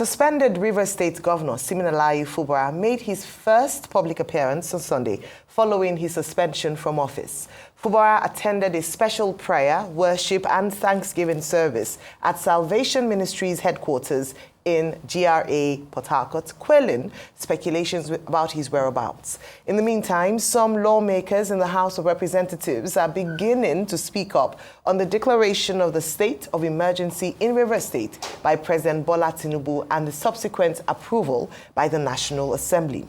Suspended Rivers State Governor Siminalayi Fubara made his first public appearance on Sunday following his suspension from office. Fubara attended a special prayer, worship and thanksgiving service at Salvation Ministries headquarters in GRA Port Harcourt, quelling speculations about his whereabouts. In the meantime, some lawmakers in the House of Representatives are beginning to speak up on the declaration of the state of emergency in Rivers State by President Bola Tinubu and the subsequent approval by the National Assembly.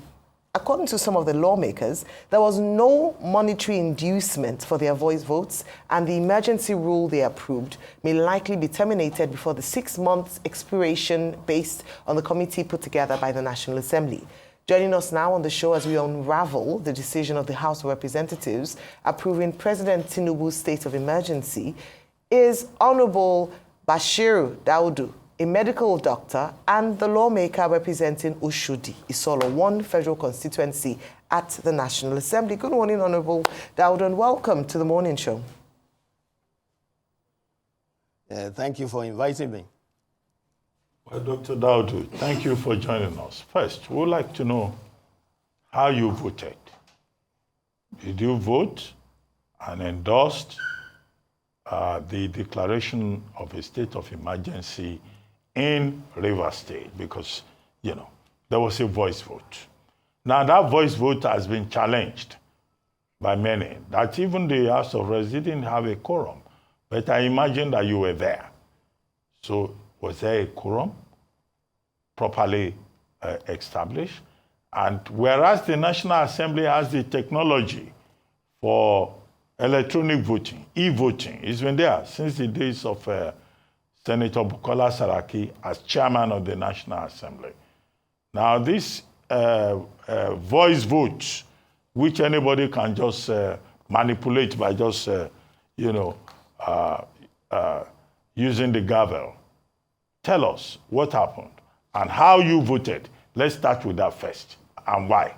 According to some of the lawmakers, there was no monetary inducement for their voice votes, and the emergency rule they approved may likely be terminated before the 6 months expiration based on the committee put together by the National Assembly. Joining us now on the show as we unravel the decision of the House of Representatives approving President Tinubu's state of emergency is Honorable Bashiru Dawodu, a medical doctor and the lawmaker representing Oshodi-Isolo, one federal constituency at the National Assembly. Good morning, Honorable Dawodu, and welcome to the morning show. Thank you for inviting me. Well, Dr. Dawodu, thank you for joining us. First, we would like to know how you voted. Did you vote and endorsed the declaration of a state of emergency in Rivers State? Because, there was a voice vote. Now, that voice vote has been challenged by many, that even the House of Reps didn't have a quorum. But I imagine that you were there. So, was there a quorum properly established? And whereas the National Assembly has the technology for electronic voting, e-voting, it's been there since the days of Senator Bukola Saraki as chairman of the National Assembly. Now, this voice vote, which anybody can just manipulate by just, using the gavel. Tell us what happened and how you voted. Let's start with that first, and why.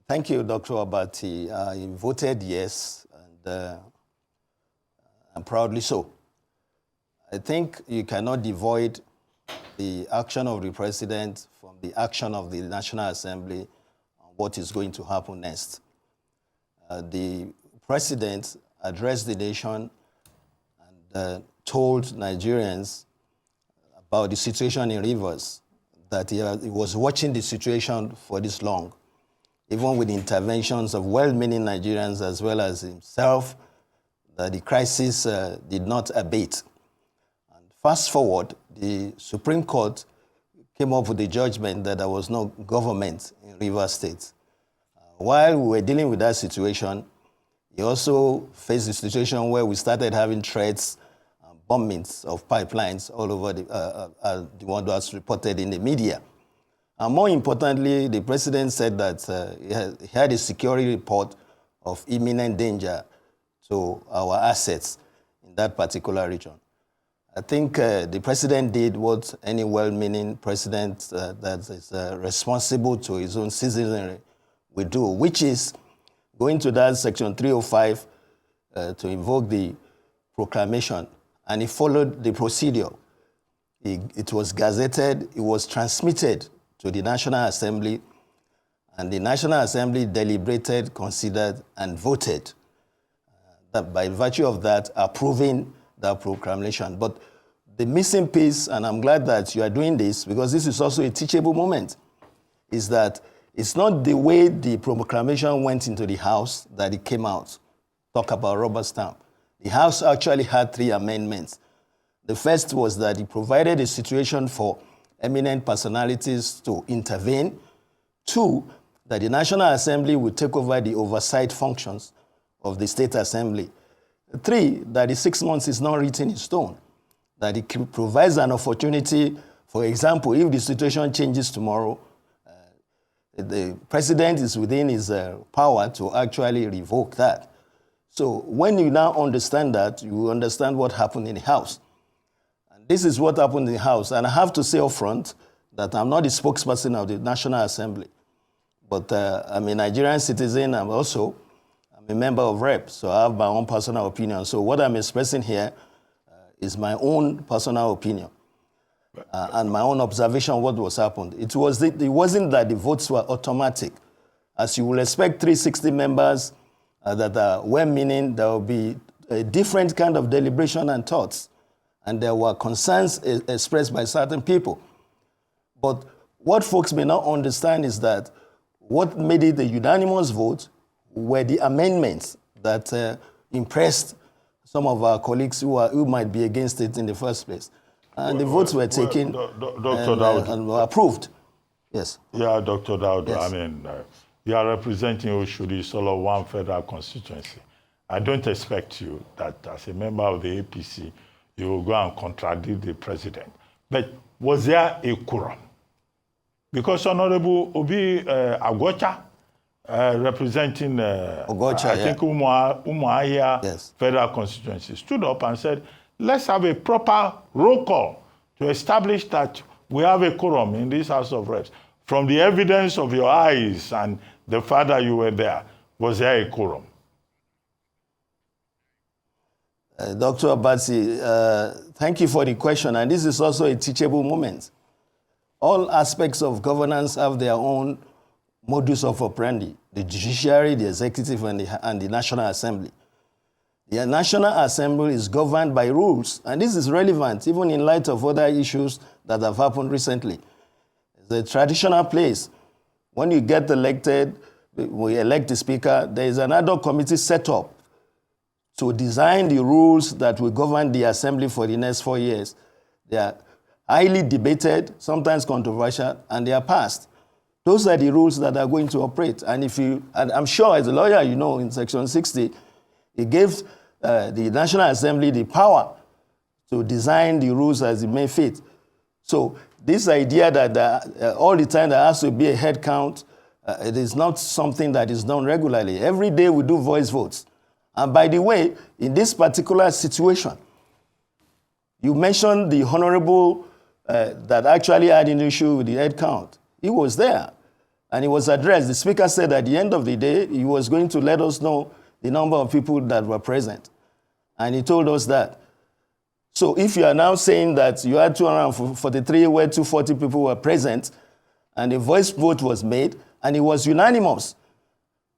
Thank you, Dr. Abati. I voted yes, and proudly so. I think you cannot divide the action of the president from the action of the National Assembly on what is going to happen next. The president addressed the nation and told Nigerians about the situation in Rivers, that he was watching the situation for this long, even with the interventions of well-meaning Nigerians as well as himself, that the crisis did not abate. And fast forward, the Supreme Court came up with the judgment that there was no government in Rivers State. While we were dealing with that situation, he also faced the situation where we started having threats, bombings of pipelines all over the one that's reported in the media. And more importantly, the president said that he had a security report of imminent danger to our assets in that particular region. I think the president did what any well-meaning president that is responsible to his own citizenry would do, which is going to that section 305 to invoke the proclamation. And he followed the procedure. It was gazetted, it was transmitted to the National Assembly, and the National Assembly deliberated, considered, and voted. That by virtue of that, approving that proclamation. But the missing piece, and I'm glad that you are doing this, because this is also a teachable moment, is that it's not the way the proclamation went into the House that it came out. Talk about rubber stamp. The House actually had 3 amendments. The first was that it provided a situation for eminent personalities to intervene. 2, that the National Assembly would take over the oversight functions of the State Assembly. 3, that the 6 months is not written in stone, that it provides an opportunity. For example, if the situation changes tomorrow, the president is within his power to actually revoke that. So when you now understand that, you understand what happened in the House. And this is what happened in the House. And I have to say up front that I'm not the spokesperson of the National Assembly, but I'm a Nigerian citizen. I'm a member of REP, so I have my own personal opinion. So what I'm expressing here It's my own personal opinion and my own observation of what was happened. It wasn't that the votes were automatic. As you will expect 360 members that are well-meaning, there will be a different kind of deliberation and thoughts. And there were concerns expressed by certain people. But what folks may not understand is that what made it a unanimous vote were the amendments that impressed some of our colleagues who might be against it in the first place. And the votes were taken and were approved. Yes. Yeah, Dr. Dawodu, Yes. I mean, you are representing Oshodi-Isolo, one federal constituency. I don't expect you that as a member of the APC, you will go and contradict the president. But was there a quorum? Because Honorable Obi Agocha, representing Ogocha, I think Umuahia Yes. federal constituency, stood up and said, let's have a proper roll call to establish that we have a quorum in this House of Reps. From the evidence of your eyes and the fact that you were there, was there a quorum? Dr. Abatsi, thank you for the question. And this is also a teachable moment. All aspects of governance have their own modus operandi, the judiciary, the executive, and the National Assembly. The National Assembly is governed by rules, and this is relevant even in light of other issues that have happened recently. It's a traditional place. When you get elected, we elect the speaker, there is another committee set up to design the rules that will govern the assembly for the next 4 years. They are highly debated, sometimes controversial, and they are passed. Those are the rules that are going to operate. And I'm sure as a lawyer, you know, in Section 60, it gives the National Assembly the power to design the rules as it may fit. So this idea that all the time there has to be a head count, it is not something that is done regularly. Every day we do voice votes. And by the way, in this particular situation, you mentioned the honorable that actually had an issue with the head count. He was there, and it was addressed. The speaker said at the end of the day, he was going to let us know the number of people that were present. And he told us that. So if you are now saying that you had 243 where 240 people were present, and a voice vote was made, and it was unanimous,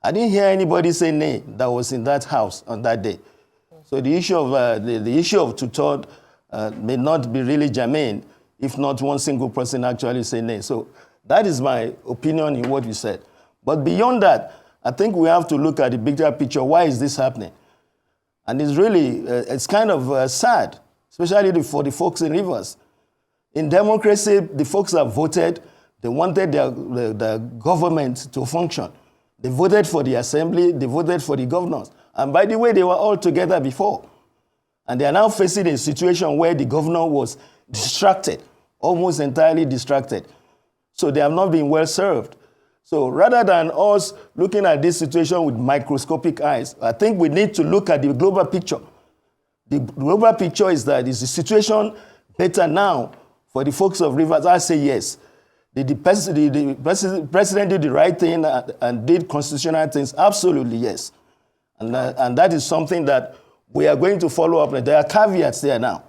I didn't hear anybody say nay that was in that house on that day. So the issue of the issue of two-thirds may not be really germane if not one single person actually say nay. So that is my opinion in what you said. But beyond that, I think we have to look at the bigger picture. Why is this happening? And it's really, it's kind of sad, especially for the folks in Rivers. In democracy, the folks have voted. They wanted their government to function. They voted for the assembly. They voted for the governors. And by the way, they were all together before. And they are now facing a situation where the governor was distracted, almost entirely distracted. So they have not been well served. So rather than us looking at this situation with microscopic eyes, I think we need to look at the global picture. The global picture is that is the situation better now for the folks of Rivers? I say yes. The president did the right thing and did constitutional things? Absolutely yes. And that is something that we are going to follow up. There are caveats there now.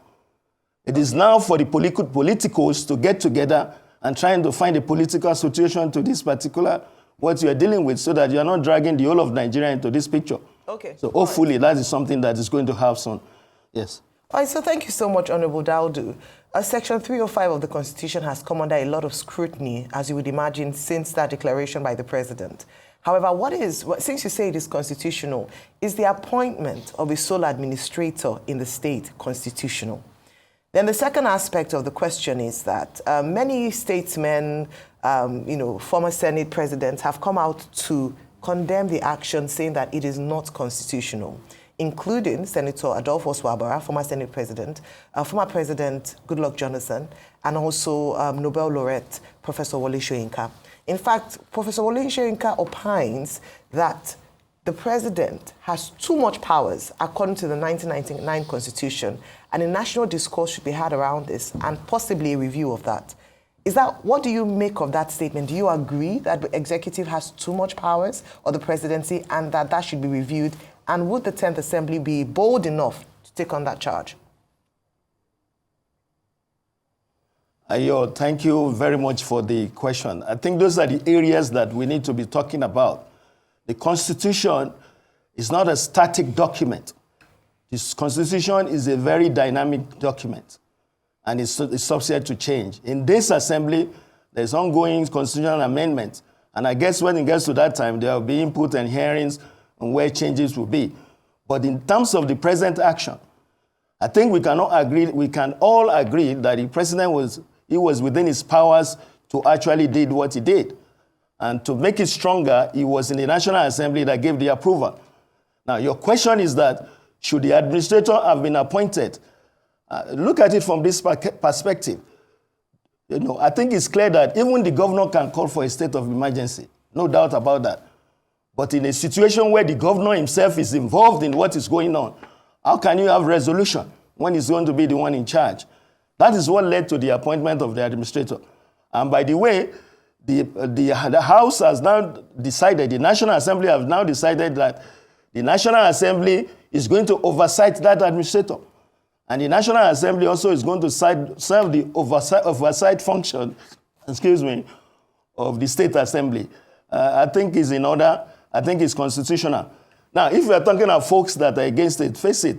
It is now for the politicals to get together and trying to find a political solution to this particular, what you are dealing with, so that you are not dragging the whole of Nigeria into this picture. Okay. So hopefully that is something that is going to have soon. Yes. All right, so thank you so much, Honorable Dawodu. Section 305 of the Constitution has come under a lot of scrutiny, as you would imagine, since that declaration by the President. However, since you say it is constitutional, is the appointment of a sole administrator in the state constitutional? Then the second aspect of the question is that many statesmen, former Senate presidents have come out to condemn the action, saying that it is not constitutional, including Senator Adolfo Swabara, former Senate President, former President Goodluck Jonathan, and also Nobel laureate Professor Wole Soyinka. In fact, Professor Wole Soyinka opines that the president has too much powers according to the 1999 Constitution, and a national discourse should be had around this and possibly a review of that. What do you make of that statement? Do you agree that the executive has too much powers, or the presidency, and that should be reviewed? And would the 10th Assembly be bold enough to take on that charge? Ayo, thank you very much for the question. I think those are the areas that we need to be talking about. The Constitution is not a static document. This Constitution is a very dynamic document, and it's subject to change. In this assembly, there's ongoing constitutional amendments, and I guess when it gets to that time, there will be input and hearings on where changes will be. But in terms of the present action, I think we can all agree that the president was within his powers to actually did what he did. And to make it stronger, it was in the National Assembly that gave the approval. Now, your question is that, should the administrator have been appointed? Look at it from this perspective. I think it's clear that even the governor can call for a state of emergency. No doubt about that. But in a situation where the governor himself is involved in what is going on, how can you have resolution when he's going to be the one in charge? That is what led to the appointment of the administrator. And by the way, the House has now decided, the National Assembly have now decided that the National Assembly is going to oversight that administrator. And the National Assembly also is going to serve the oversight function, of the State Assembly. I think is in order. I think it's constitutional. Now, if we are talking about folks that are against it, face it.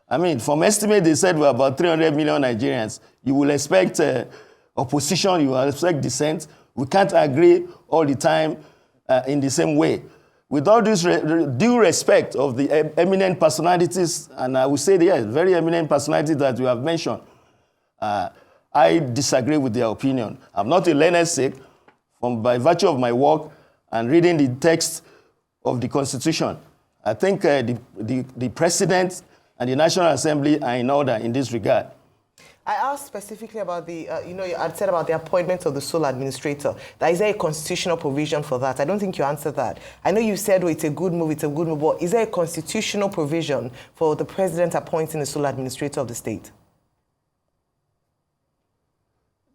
I mean, from estimate, they said we're about 300 million Nigerians. You will expect opposition, you will expect dissent. We can't agree all the time in the same way. With all this due respect of the eminent personalities, and I would say, yes, very eminent personalities that you have mentioned, I disagree with their opinion. I'm not a learned sake, by virtue of my work and reading the text of the Constitution. I think the President and the National Assembly are in order in this regard. I asked specifically about the, you had said about the appointment of the sole administrator. Is there a constitutional provision for that? I don't think you answered that. I know you said, it's a good move, but is there a constitutional provision for the president appointing the sole administrator of the state?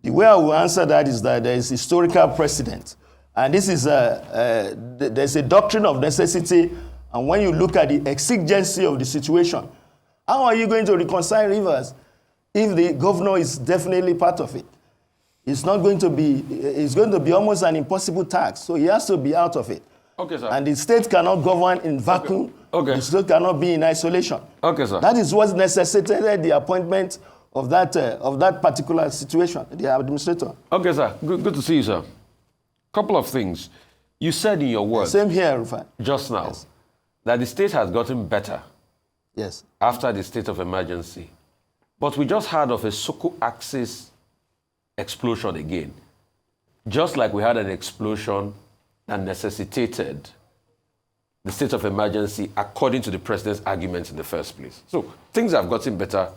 The way I will answer that is that there is historical precedent. And this is there's a doctrine of necessity. And when you look at the exigency of the situation, how are you going to reconcile rivers if the governor is definitely part of it? It's going to be almost an impossible task. So he has to be out of it. Okay, sir. And the state cannot govern in vacuum. Okay. The state cannot be in isolation. Okay, sir. That is what necessitated the appointment of that particular situation, the administrator. Okay, sir. Good to see you, sir. Couple of things. You said in your words. Same here, Rufai. Just now, yes, that the state has gotten better. Yes. After the state of emergency. But we just heard of a Soko axis explosion again. Just like we had an explosion that necessitated the state of emergency according to the president's argument in the first place. So things have gotten better,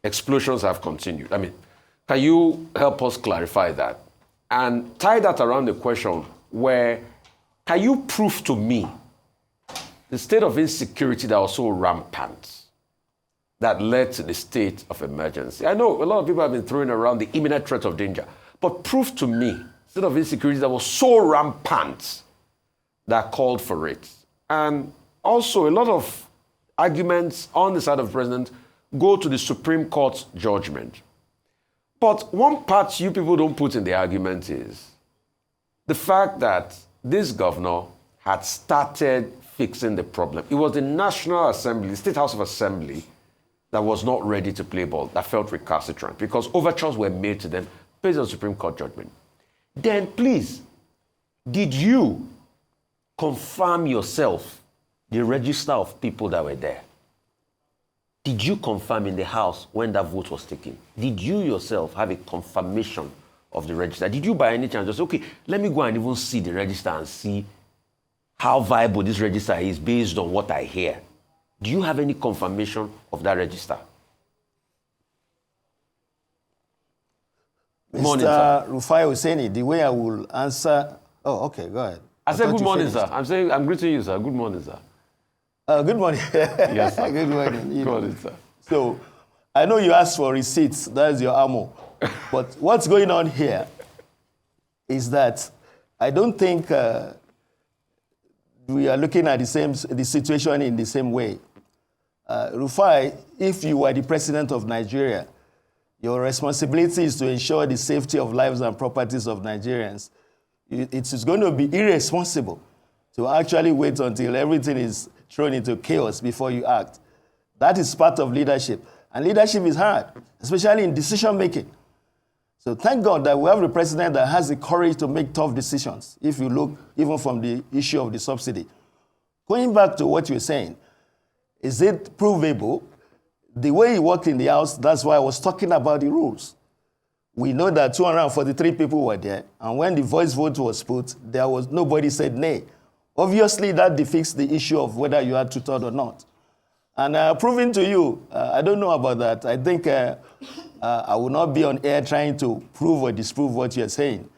explosions have continued. I mean, can you help us clarify that? And tie that around the question where, can you prove to me the state of insecurity that was so rampant that led to the state of emergency? I know a lot of people have been throwing around the imminent threat of danger, but prove to me the state of insecurity that was so rampant that called for it. And also a lot of arguments on the side of the president go to the Supreme Court's judgment. But one part you people don't put in the argument is the fact that this governor had started fixing the problem. It was the National Assembly, the State House of Assembly, that was not ready to play ball, that felt recalcitrant because overtures were made to them based on Supreme Court judgment. Then please, did you confirm yourself the register of people that were there? Did you confirm in the House when that vote was taken? Did you yourself have a confirmation of the register? Did you by any chance just say, okay, let me go and even see the register and see how viable this register is based on what I hear? Do you have any confirmation of that register? Mr. Rufai Hussaini, the way I will answer... Oh, okay, go ahead. I said good morning, sir. I'm greeting you, sir. Good morning, sir. Good morning. Yes, sir. Good morning. Good morning, sir. So, I know you asked for receipts. That's your ammo. But what's going on here is that I don't think we are looking at the situation in the same way. Rufai, if you were the president of Nigeria, your responsibility is to ensure the safety of lives and properties of Nigerians. It is going to be irresponsible to actually wait until everything is thrown into chaos before you act. That is part of leadership. And leadership is hard, especially in decision making. So thank God that we have a president that has the courage to make tough decisions, if you look even from the issue of the subsidy. Going back to what you're saying, is it provable? The way he worked in the House, that's why I was talking about the rules. We know that 243 people were there, and when the voice vote was put, nobody said nay. Obviously, that defeats the issue of whether you had two-thirds or not. And proving to you, I don't know about that. I think I will not be on air trying to prove or disprove what you're saying.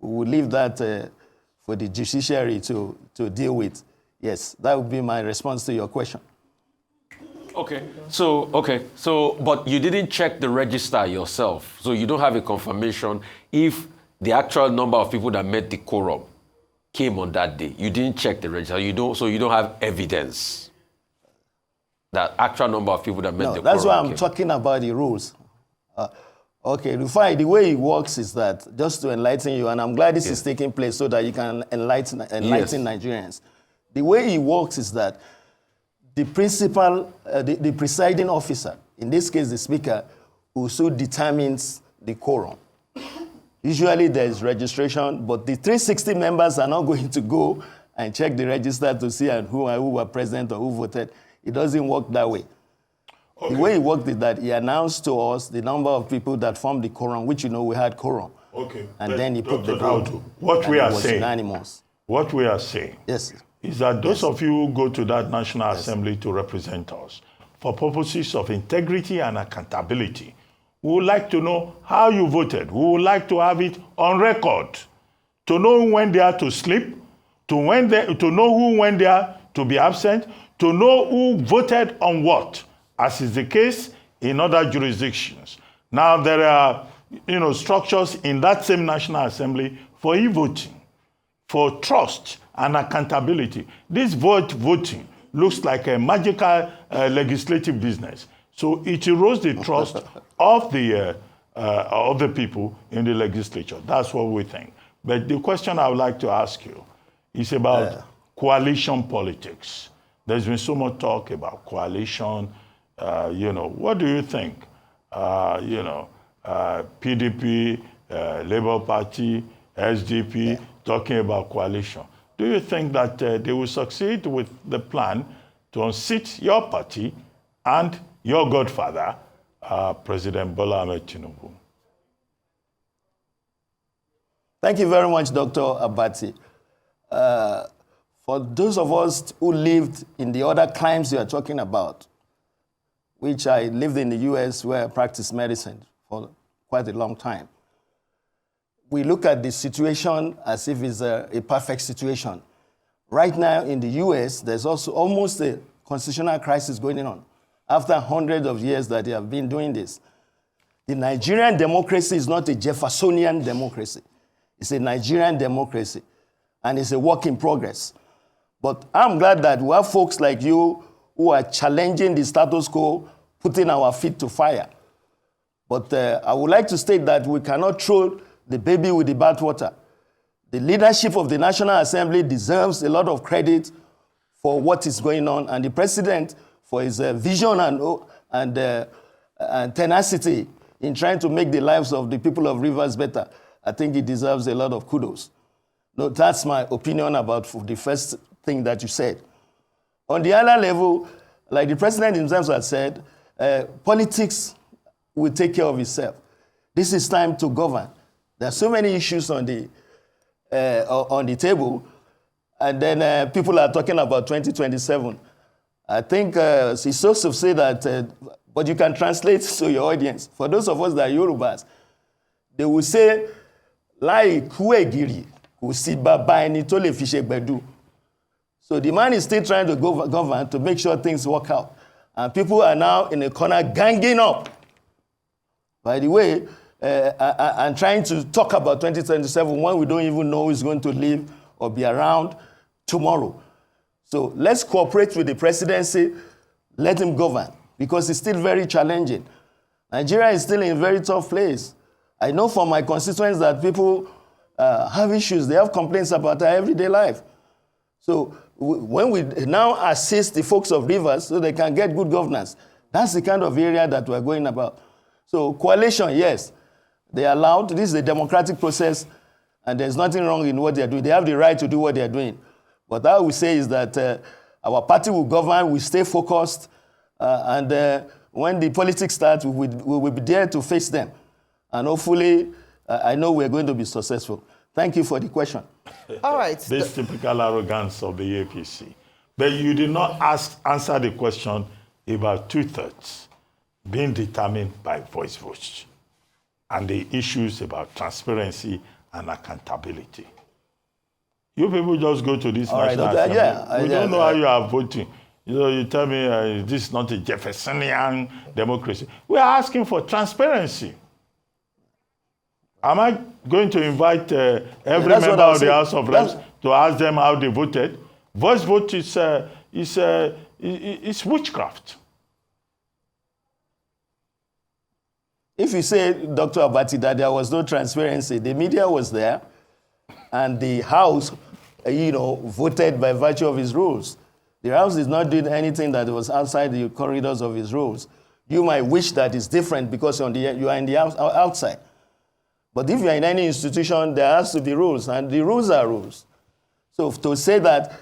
We will leave that for the judiciary to deal with. Yes, that would be my response to your question. Okay, but you didn't check the register yourself, so you don't have a confirmation if the actual number of people that met the quorum came on that day. You didn't check the register, so you don't have evidence that actual number of people that met the quorum. That's why I'm talking about the rules. Okay, Rufai, the way it works is that, just to enlighten you, and I'm glad this is taking place so that you can enlighten Nigerians. The way it works is that the principal, the presiding officer, in this case the speaker, also determines the quorum. Usually there is registration, but the 360 members are not going to go and check the register to see who were present or who voted. It doesn't work that way. Okay. The way it worked is that he announced to us the number of people that formed the quorum, which we had quorum. Okay. And then he put the vote. What we are saying, unanimous. What we are saying, yes, is that those of you who go to that National Assembly to represent us, for purposes of integrity and accountability, we would like to know how you voted. We would like to have it on record, to know when they are to sleep, to know who went there to be absent, to know who voted on what, as is the case in other jurisdictions. Now, there are structures in that same National Assembly for e-voting, for trust and accountability. This voting looks like a magical legislative business. So it erodes the trust of the people in the legislature. That's what we think. But the question I would like to ask you is about coalition politics. There's been so much talk about coalition. What do you think? PDP, Labour Party, SDP, talking about coalition. Do you think that they will succeed with the plan to unseat your party and your godfather, President Bola Ahmed Tinubu? Thank you very much, Dr. Abati. For those of us who lived in the other climes you are talking about, which I lived in the US where I practiced medicine for quite a long time, we look at the situation as if it's a perfect situation. Right now in the US, there's also almost a constitutional crisis going on after hundreds of years that they have been doing this. The Nigerian democracy is not a Jeffersonian democracy. It's a Nigerian democracy, and it's a work in progress. But I'm glad that we have folks like you who are challenging the status quo, putting our feet to fire. But I would like to state that we cannot throw the baby with the bathwater. The leadership of the National Assembly deserves a lot of credit for what is going on, and the president for his vision and tenacity in trying to make the lives of the people of Rivers better. I think he deserves a lot of kudos. No, that's my opinion about the first thing that you said. On the other level, like the president himself has said, politics will take care of itself. This is time to govern. There are so many issues on the table, and then people are talking about 2027. I think it's also say that, but you can translate to your audience. For those of us that are Yorubas, they will say, like, so the man is still trying to govern to make sure things work out. And people are now in a corner ganging up. By the way, and trying to talk about 2027 when we don't even know who's going to live or be around tomorrow. So let's cooperate with the presidency, let him govern, because it's still very challenging. Nigeria is still in a very tough place. I know from my constituents that people have issues. They have complaints about their everyday life. So when we now assist the folks of Rivers so they can get good governance, that's the kind of area that we're going about. So coalition, yes, they are allowed. This is a democratic process, and there's nothing wrong in what they're doing. They have the right to do what they're doing. But what I would say is that our party will govern, we stay focused, and when the politics start, we will be there to face them. And hopefully, I know we're going to be successful. Thank you for the question. All right. This typical arrogance of the APC. But you did not answer the question about 2/3 being determined by voice votes and the issues about transparency and accountability. You people just go to this national assembly. We don't know how you are voting. You tell me this is not a Jeffersonian democracy. We are asking for transparency. Am I going to invite every member of the House of Reps to ask them how they voted? Voice vote is witchcraft. If you say, Dr. Abati, that there was no transparency, the media was there, and the House, voted by virtue of its rules. The House is not doing anything that was outside the corridors of its rules. You might wish that it's different because you are in the outside. But if you are in any institution, there has to be rules, and the rules are rules. So to say that,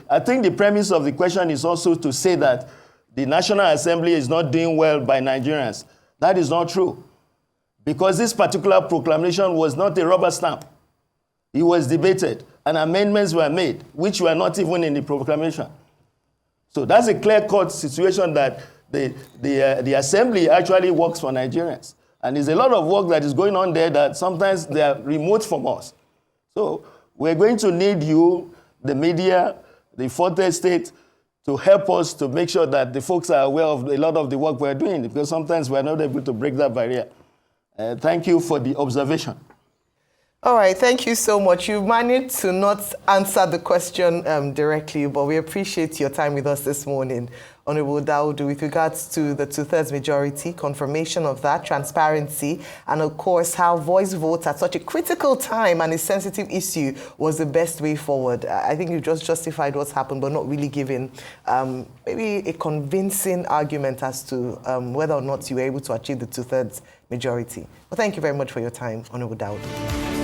I think the premise of the question is also to say that the National Assembly is not doing well by Nigerians. That is not true. Because this particular proclamation was not a rubber stamp. It was debated, and amendments were made, which were not even in the proclamation. So that's a clear-cut situation that the Assembly actually works for Nigerians. And there's a lot of work that is going on there that sometimes they are remote from us. So we're going to need you, the media, the fourth estate, to help us to make sure that the folks are aware of a lot of the work we're doing, because sometimes we're not able to break that barrier. Thank you for the observation. All right, thank you so much. You managed to not answer the question directly, but we appreciate your time with us this morning, Honorable Dawodu, with regards to the 2/3 majority, confirmation of that, transparency, and of course how voice votes at such a critical time and a sensitive issue was the best way forward. I think you just justified what's happened, but not really giving maybe a convincing argument as to whether or not you were able to achieve the 2/3 majority. Well, thank you very much for your time, Honorable Dawodu.